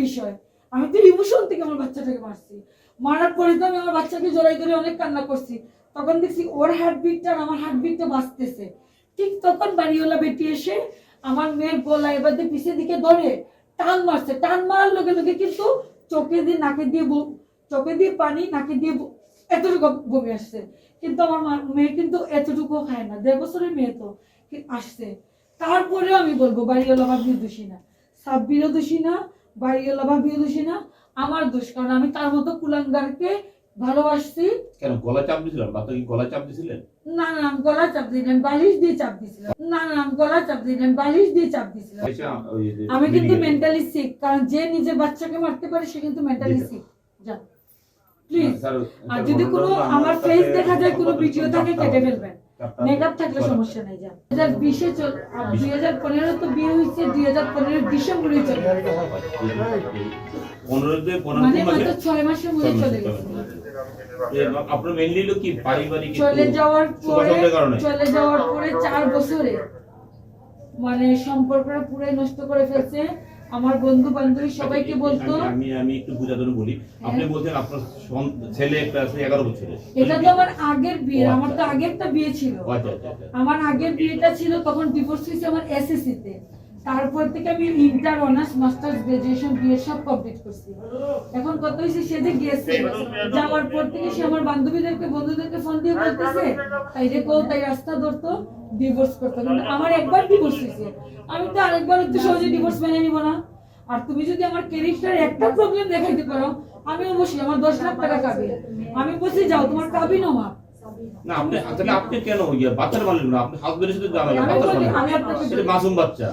বিষয়। আমি তো ইমোশন থেকে আমার বাচ্চাটাকে মারছি। মারার পরে তো আমি আমার বাচ্চাকে জড়াই ধরে অনেক কান্না করছি। তখন দেখছি ওর হার্টবিটটা আর আমার হার্টবিটটা বাজতেছে। ঠিক তখন বাড়িওয়ালা বেটি এসে আমার মেয়ের গলা এবার দিয়ে পিছের দিকে ধরে টান মারছে। টান মারার লগে লগে কিন্তু চোখে দিয়ে নাকে দিয়ে চোখে দিয়ে পানি, নাকে দিয়ে এতটুকু বমি আসছে। কিন্তু আমার মেয়ে কিন্তু এতটুকু খায় না, 1.5 বছরের মেয়ে তো আসছে। তারপরেও আমি বলবো বাড়িওয়ালা ভাবিও দোষী না, সাব্বিরও দোষী না, বাড়িওয়ালা ভাবিও দোষী না, আমার দোষ। কারণ আমি তার মতো কুলাঙ্গারকে ভালোবাসছি। কেন গলা চাপ দিছিলেন? বাচ্চা কি গলা চাপ দিছিলেন? না না, আমি গলা চাপ দিই না, বালিশ দিয়ে চাপ দিছিলাম। না না, আমি গলা চাপ দিই না, বালিশ দিয়ে চাপ দিছিলাম। আমি কিন্তু মেন্টালি সিক, কারণ যে নিজে বাচ্চাকে মারতে পারে সে কিন্তু মেন্টালি সিক। যান প্লিজ। আর যদি কোনো আমার ফেস দেখা যায়, কোনো ভিডিও থাকে কেটে ফেলবেন, মেকআপ থাকলে সমস্যা নাই। যান 2020-এ 2015 তো বিয়ে হয়েছে, 2015 ডিসেম্বরে চলে গেছে, মানে মাত্র 6 মাসের মধ্যে চলে গেছে। আপনার মেইনলি হলো কি পারিবারিক চলে যাওয়ার পরে 4 বছরে মানে সম্পর্কটা পুরো নষ্ট করে ফেলছে। আমার বন্ধু বান্ধবী সবাইকে বলতো, আমি একটু বুঝাতে বলি। আপনি বলছেন আপনার ছেলে একটা আছে 11 বছরের। এটা তো আমার আগের বিয়ে, আমার তো আগে একটা বিয়ে ছিল। আমার আগের বিয়েটা ছিল, তখন ডিভোর্স হয়েছে আমার এসএসসি তে। তারপর থেকে আমি inter, honours, masters, graduation, BA সব কমপ্লিট করছি। এখন কত হয়েছে, সে যে গেছে, যাওয়ার পর থেকে সে আমার বান্ধবীদেরকে, বন্ধুদেরকে ফোন দিয়ে বলতেছে তাই রে কো, তাই রাস্তা ধরতো, ডিভোর্স করতো। কিন্তু আমার একবার ডিভোর্স হয়েছে, আমি তো আরেকবার একটু সহজে ডিভোর্স মেনে নিব না। আর তুমি যদি আমার ক্যারেক্টারে একটা প্রবলেম দেখাইতে পারো, আমি অবশ্যই, আমার 10 লাখ টাকা কাবি। আমি বলছি যাও, তোমার কাবি নমা না। আপনি তাহলে আপনি কেন বাচ্চার মালিক না? আপনি হাজবেন্ডের সাথে জানা না, বাচ্চার মালিক। আমি আপনাকে এটা মাসুম বাচ্চা।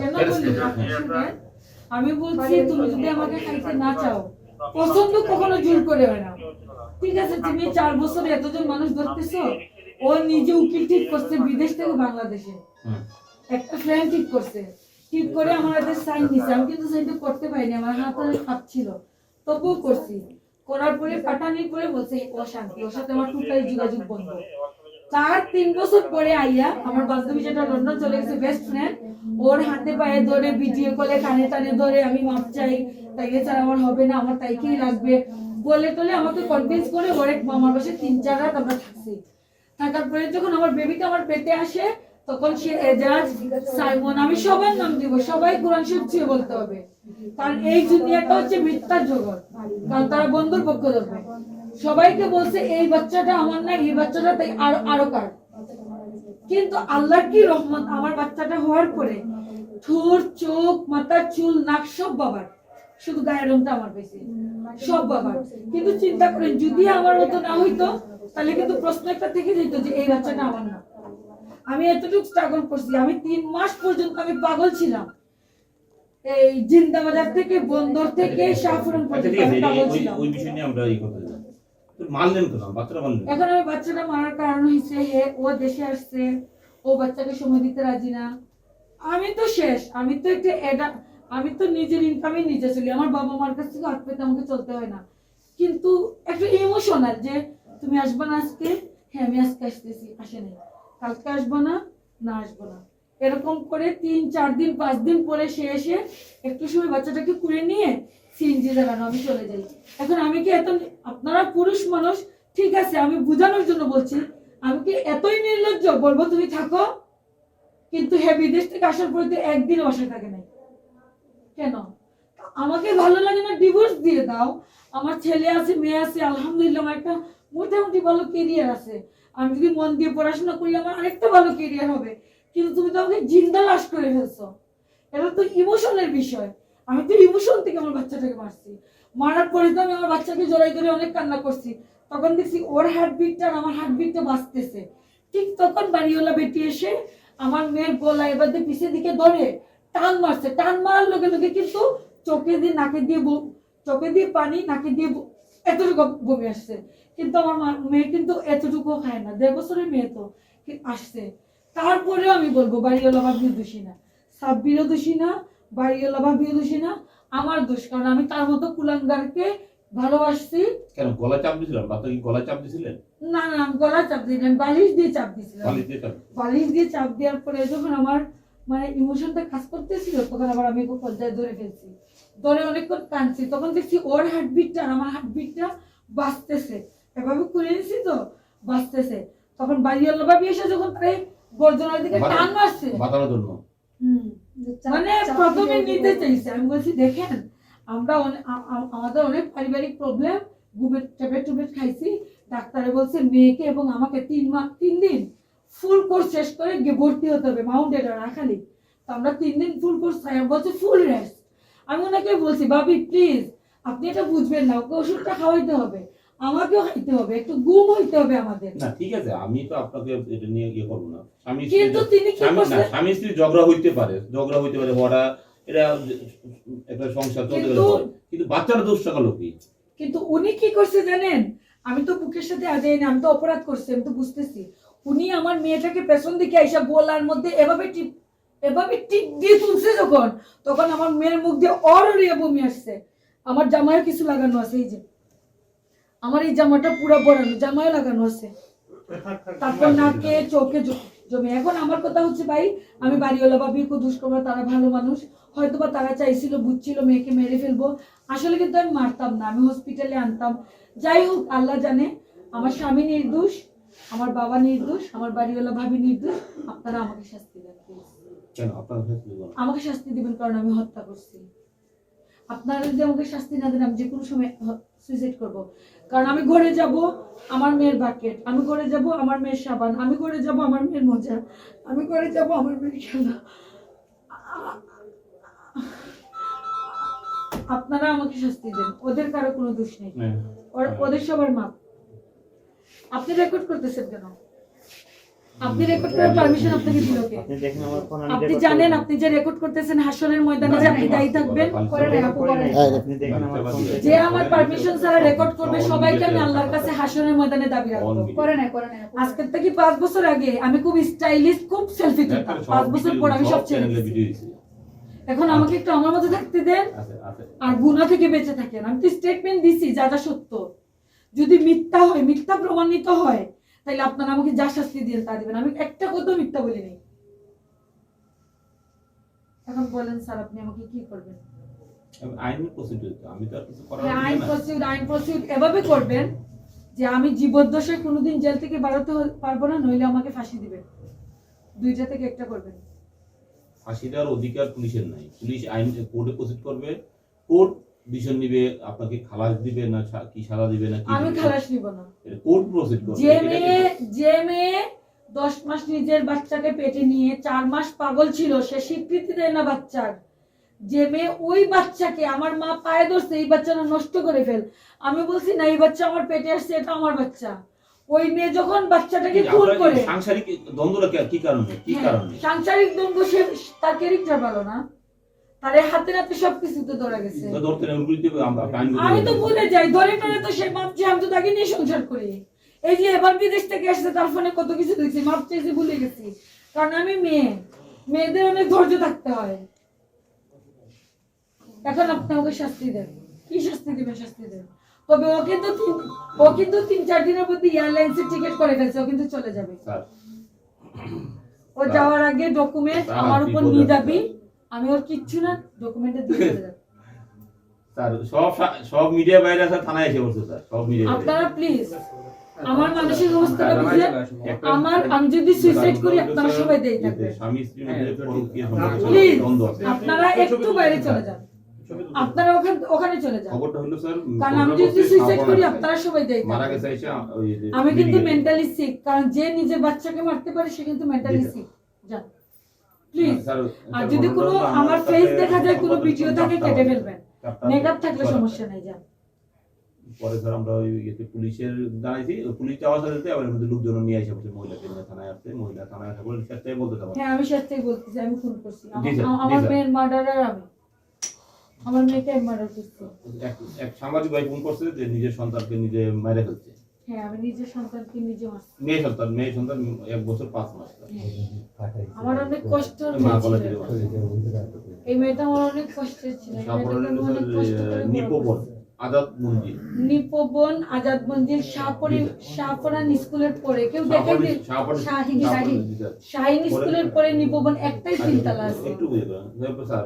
আমি বলছি তুমি যদি আমাকে খাইতে না চাও, পছন্দ কখনো জোর করে হয় না। ঠিক আছে, তুমি 4 বছরে এতজন মানুষ ধরতেছো। ও নিজে উকিল ঠিক করছে বিদেশ থেকে বাংলাদেশে, একটা ফ্রেন্ড ঠিক করছে, ঠিক করে আমাদের সাইন দিছে। আমি কিন্তু সাইনটা করতে পারিনি, আমার হাতে কাঁপছিল, তবুও করছি। করার পরে পাঠানির পরে বলছে ও শান্তি, ওর সাথে আমার টোটালি যোগাযোগ বন্ধ। তার 3 বছর পরে আইয়া আমার বান্ধবী যেটা লন্ডন চলে গেছে, বেস্ট ফ্রেন্ড, ওর হাতে পায়ে ধরে, ভিডিও কলে কানে টানে ধরে আমি মাপ চাই, তাইকে ছাড়া আমার হবে না, আমার তাইকেই লাগবে বলে টলে আমাকে কনভিন্স করে ওর এক মামার বাসায় 3-4 রাত আমরা থাকছি। থাকার পরে যখন আমার বেবিটা আমার পেটে আসে, তখন সে এজাজ, সাইমন, আমি সবার নাম দিব, সবাই কোরআন শরীফ ছুঁয়ে বলতে হবে। কারণ এই দুনিয়াটা হচ্ছে মিথ্যার জগৎ, কারণ তারা বন্ধুর পক্ষ ধরবে। সবাইকে বলছে এই বাচ্চাটা আমার না, এই বাচ্চাটা তাই আরো কার। কিন্তু আল্লাহর কি রহমত, আমার বাচ্চাটা হওয়ার পরে ঠোঁট, চোখ, মাথা, চুল, নাক সব বাবার, শুধু গায়ের রংটা আমার বেশি, সব বাবার। কিন্তু চিন্তা করেন, যদি আমার মতো না হইতো, তাহলে কিন্তু প্রশ্ন একটা থেকে যেত যে এই বাচ্চাটা আমার না। আমি এতটুকু স্ট্রাগল করছি। আমি 3 মাস পর্যন্ত আমি পাগল ছিলাম, এই জিন্দাবাজার থেকে, বন্দর থেকে, শাহপুরন পর্যন্ত আমি পাগল ছিলাম। ওই বিষয় নিয়ে আমরা এই কথা বলবো। তো মানলেন কেন বাচ্চাটা? মানলেন এখন আমি বাচ্চাটা মারার কারণ হইছে ও দেশে আসছে, ও বাচ্চাকে সময় দিতে রাজি না। আমি তো শেষ, আমি তো একটা আমি তো নিজের ইনকামই নিজে চলি, আমার বাবা মার কাছ থেকে হাত পেতে আমাকে চলতে হয় না। কিন্তু একটা ইমোশনাল যে তুমি আসবে না আজকে, হ্যাঁ আমি আজকে আসতেছি, আসে নাই, কালকে আসবো না, না আসবো না, এরকম করে 3-4 দিন 5 দিন পরে সে এসে একটু সময় বাচ্চাটাকে কুড়ে নিয়ে সিএনজি চালানো, আমি চলে যাই। এখন আমি কি এত, আপনারা পুরুষ মানুষ ঠিক আছে, আমি বোঝানোর জন্য বলছি, আমি কি এতই নির্লজ্জ বলবো তুমি থাকো, কিন্তু হ্যাঁ বিদেশ থেকে আসার পরে তো একদিন বাসায় থাকে নাই কেন? আমাকে ভালো লাগে না, ডিভোর্স দিয়ে দাও। আমার ছেলে আছে, মেয়ে আছে, আলহামদুলিল্লাহ আমার একটা মোটামুটি ভালো কেরিয়ার আছে। আমি যদি মন দিয়ে পড়াশোনা করি আমার আরেকটা ভালো কেরিয়ার হবে। কিন্তু তুমি তো আমাকে জিন্দা লাশ করে ফেলছো। এটা তো ইমোশনের বিষয়। আমি তো ইমোশন থেকে আমার বাচ্চাটাকে মারছি। মারার পরে তো আমি আমার বাচ্চাকে জড়াই ধরে অনেক কান্না করছি। তখন দেখছি ওর হার্টবিটটা আর আমার হার্টবিটটা বাজতেছে। ঠিক তখন বাড়িওয়ালা বেটি এসে আমার মেয়ের গলা এবার দিয়ে পিছের দিকে ধরে টান মারছে। টান মারার লগে লগে কিন্তু চোখে দিয়ে পানি, নাকে দিয়ে এতটুকু বমি আসছে। কিন্তু আমার মেয়ে কিন্তু এতটুকু খায় না, 1.5 বছরের মেয়ে তো আসছে। তারপরেও আমি বলবো বাড়িওয়ালা ভাবিও দোষী না, সাব্বিরও দোষী না, বাড়িওয়ালা ভাবিও দোষী না, আমার দোষ। কারণ আমি তার মতো কুলাঙ্গারকে ভালোবাসছি। কেন গলা চাপ দিছিলেন? বাচ্চা কি গলা চাপ দিছিলেন? না না, আমি গলা চাপ দিই না, বালিশ দিয়ে চাপ দিছিলাম। বালিশ দিয়ে চাপ দেওয়ার পরে যখন আমার মানে ইমোশনটা কাজ করতেছিল, তখন আবার আমি পর্যায়ে ধরে ফেলছি। ধরে অনেকক্ষণ কাঁদছি, তখন দেখছি ওর হার্টবিটটা আর আমার হার্টবিটটা বাঁচতেছে, এভাবে করে নিছি তো বাঁচতেছে। তখন বাড়িওয়ালা ভাবি এসে যখন তাই গর্জনের দিকে টান মারছে বাঁচানোর জন্য, মানে প্রথমে নিতে চাইছে। আমি বলছি দেখেন আমরা আমাদের অনেক পারিবারিক প্রবলেম, ঘুমের ট্যাবলেট খাইছি, ডাক্তারে বলছে মেয়েকে এবং আমাকে 3 দিন ফুল কোর্স শেষ করে ভর্তি হতে হবে মাউন্ট এডা রাখালি। তো আমরা 3 দিন ফুল কোর্স খাই, বলছে ফুল রেস্ট। আমি ওনাকে বলছি ভাবি প্লিজ আপনি এটা বুঝবেন না, ওকে ওষুধটা খাওয়াইতে হবে, আমাকেও খাইতে হবে, একটু ঘুম হইতে হবে আমাদের। না ঠিক আছে, আমি তো আপনাকে এটা নিয়ে ইয়ে করবো না। কিন্তু তিনি কি করছেন, স্বামী স্ত্রী ঝগড়া হইতে পারে হওয়াটা, এটা একটা সংসার চলতে গেলে হয়, কিন্তু বাচ্চারা দোষ টাকালো কি? কিন্তু উনি কি করছে জানেন, আমি তো বুকের সাথে আজাইনি, আমি তো অপরাধ করছি, আমি তো বুঝতেছি। উনি আমার মেয়েটাকে পেছন দিকে আইসা গোলার মধ্যে এভাবে টিপ দিয়ে তুলছে যখন, তখন আমার মেয়ের মুখ দিয়ে অররিয়া বমি আসছে। আমার জামায় কিছু লাগানো আছে, এই যে আমার এই জামাটা পুরো বড়ানো, জামায় লাগানো আছে, তারপর নাকে চোখে জমে। এখন আমার কথা হচ্ছে ভাই, আমি বাড়িওয়ালা ভাবি খুব দুষ্কর্ম, তারা ভালো মানুষ, হয়তোবা তারা চাইছিল, বুঝছিল মেয়েকে মেরে ফেলবো, আসলে কিন্তু আমি মারতাম না, আমি হসপিটালে আনতাম। যাই হোক আল্লাহ জানে, আমার স্বামী নির্দোষ, আমার বাবা নির্দোষ, আমার বাড়িওয়ালা ভাবি নির্দোষ। আপনারা আমাকে শাস্তি দেন প্লিজ। কেন আপনারা শাস্তি দিবেন? আমাকে শাস্তি দিবেন, কারণ আমি হত্যা করছি। আপনারা যদি আমাকে শাস্তি না দেন, আমি যে কোনো সময় সুইসাইড করব। কারণ আমি ঘরে যাব আমার মেয়ের বাকেট, আমি ঘরে যাব আমার মেয়ের সাবান, আমি ঘরে যাব আমার মেয়ের মোজা, আমি ঘরে যাব আমার মেয়ের খেলা। আপনারা আমাকে শাস্তি দেন, ওদের কারো কোনো দোষ নেই, ওদের সবার মাপ। আপনি রেকর্ড করতেছেন কেন? আপনি রেকর্ড করার পারমিশন আপনাকে দিল কে? আপনি জানেন আপনি যে রেকর্ড করতেছেন হাসরের ময়দানে যে আপনি দায়ী থাকবেন? যে আমার পারমিশন ছাড়া রেকর্ড করবে সবাইকে আমি আল্লাহর কাছে হাসরের ময়দানে দাবি রাখবো। আজকে থেকে 5 বছর আগে আমি খুব স্টাইলিশ, খুব সেলফি তুলতাম, 5 বছর পর আমি সব ছেড়ে দিয়েছি। এখন আমাকে একটু আমার মতো থাকতে দেন আর গুনাহ থেকে বেঁচে থাকেন। আমি তো স্টেটমেন্ট দিছি যা যা সত্য, যদি মিথ্যা হয়, মিথ্যা প্রমাণিত হয়, তাহলে আপনারা আমাকে যা শাস্তি দিয়ে তা দিবেন, আমি একটা কথা মিথ্যা বলি নাই। এখন বলেন স্যার আপনি আমাকে কি করবেন? আইন প্রসিডিউর, আমি তো আর কিছু করার নাই। আইন না। প্রসিডিউর এভাবে করবেন যে আমি জীবদ্দশায় কোনোদিন জেল থেকে বেরোতে পারবো না, নইলে আমাকে ফাঁসি দিবেন। দুইটা থেকে একটা করবেন। ফাঁসি দেওয়ার অধিকার পুলিশের নাই। পুলিশ আইন কোর্টে প্রসিড করবে, কোর্ট ডিসিশন নিবে আপনাকে খালাস দিবে না কি সাজা দিবে না কি। আমি খালাস নিব না, কোর্ট প্রসিড করবে। যে মেয়ে 10 মাস নিজের বাচ্চাকে পেটে নিয়ে 4 মাস পাগল ছিল, সে স্বীকৃতি দেয় না বাচ্চার। যে মেয়ে ওই বাচ্চাকে আমার মা পায়ে ধরছে, এই বাচ্চাটা নষ্ট করে ফেল, আমি বলছি না এই বাচ্চা আমার পেটে আসছে, এটা আমার বাচ্চা। ওই মেয়ে যখন বাচ্চাটাকে খুন করে, সাংসারিক দ্বন্দ্বটা কি কারণে? সাংসারিক দ্বন্দ্ব, সে তার ক্যারেক্টার ভালো না, তারে হাতে নাতে সবকিছুতে ধরা গেছে। আমি তো ভুলে যাই, ধরে টরে তো সে মাপছে, আমি তো তাকে নিয়ে সংসার করি। এই যে এবার বিদেশ থেকে আসছে, তার ফোনে কত কিছু দেখছি, মাপছে যে ভুলে গেছি। কারণ আমি মেয়েদের অনেক ধৈর্য থাকতে হয়। এখন আপনি ওকে শাস্তি দেন, কি শাস্তি দিবেন শাস্তি দেন। তবে ও কিন্তু 3-4 দিনের মধ্যে এয়ারলাইন্সের টিকিট করে ফেলছে, ও কিন্তু চলে যাবে। ও যাওয়ার আগে ডকুমেন্ট আমার উপর নিদাবি, আমি ওর কিচ্ছু না, ডকুমেন্টে দিয়ে চলে যাব। স্যার সব মিডিয়া বাইরে আছে, থানায় এসে বলছে স্যার, সব মিডিয়া। আপনারা প্লিজ আমার মানসিক অবস্থাটা বুঝলেন। আমি যদি সুইসাইড করি আপনারা সবাই দেই থাকবেন। স্বামী স্ত্রীর মধ্যে পরকীয়া প্লিজ দ্বন্দ্ব আছে, আপনারা একটু বাইরে চলে যান, আপনারা ওখানে চলে যান। খবরটা হলো স্যার, কারণ আমি যদি সুইসাইড করি আপনারা সবাই দেই মারা গেছে এসে আমি কিন্তু মেন্টালি সিক, কারণ যে নিজের বাচ্চাকে মারতে পারে সে কিন্তু মেন্টালি সিক। যান প্লিজ। আর যদি কোনো আমার ফেস দেখা যায়, কোনো ভিডিও থাকে কেটে ফেলবেন, মেকআপ থাকলে সমস্যা নাই। যান। পরে স্যার আমরা ওই পুলিশের জানাইছি, পুলিশ যাওয়ার সাথে আবার মধ্যে লোকজন নিয়ে এসে বলছে মহিলাকে নিয়ে থানায় আসছে, মহিলা থানায় আসে বলে সেটাই বলতে চাও। হ্যাঁ আমি সেটাই বলতেছি, আমি ফোন করছি, আমার মেয়ের মার্ডারার আমি, আমার মেয়েকে মার্ডার করছি। এক সাংবাদিক ভাই ফোন করছে যে নিজের সন্তানকে নিজে মেরে ফেলছে। হ্যাঁ আমি নিজের সন্তানকে নিজে মারছি। মেয়ে সন্তান 1 বছর 5 মাস। আমার অনেক কষ্ট হয়েছিল, এই মেয়েটা আমার অনেক কষ্টের ছিল। নিপোবন আজাদ মঞ্জিল শাহপরান স্কুলের পরে, কেউ দেখেনি শাহিন স্কুলের পরে নিপোবন একটাই 3 তলা আছে। একটু বুঝে স্যার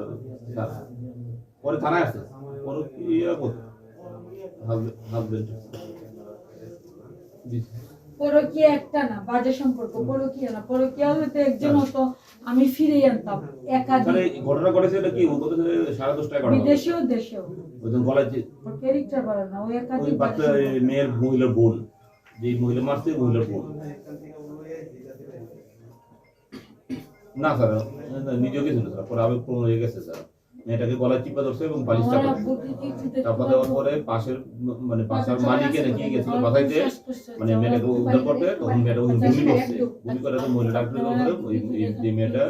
পরে থানায় আসছে পরে ইয়ে হাজবেন্ড পরকীয়া একটা না, বাজে সম্পর্ক পরকীয়া না। পরকীয়া হলে তো একজন হতো, আমি ফিরিয়ে আনতাম একাধিক। তাহলে ঘটনা ঘটেছে এটা কি ও কত 10:30 ঘটনা বিদেশেও দেশেও ওই দিন গলায় যে ওর ক্যারেক্টার ভালো না, ওই ওই একাধিক বাচ্চা মেয়ের মহিলার বোন, যে মহিলা মারছে মহিলার বোন না স্যার, নিজেও গেছিল স্যার, পরে আবেগ প্রবণ হয়ে গেছে স্যার, মেয়েটাকে গলায় চিপা ধরছে এবং বালিশ চাপা দিচ্ছে। চাপা দেওয়ার পরে পাশের মানে বাসার মালিকে নাকি গেছিল বাসাইতে, মানে মেয়েটাকে উদ্ধার করতে, তখন মেয়েটা বমি করছে, বমি করে তো মহিলা ডাক্তার ওই যে মেয়েটা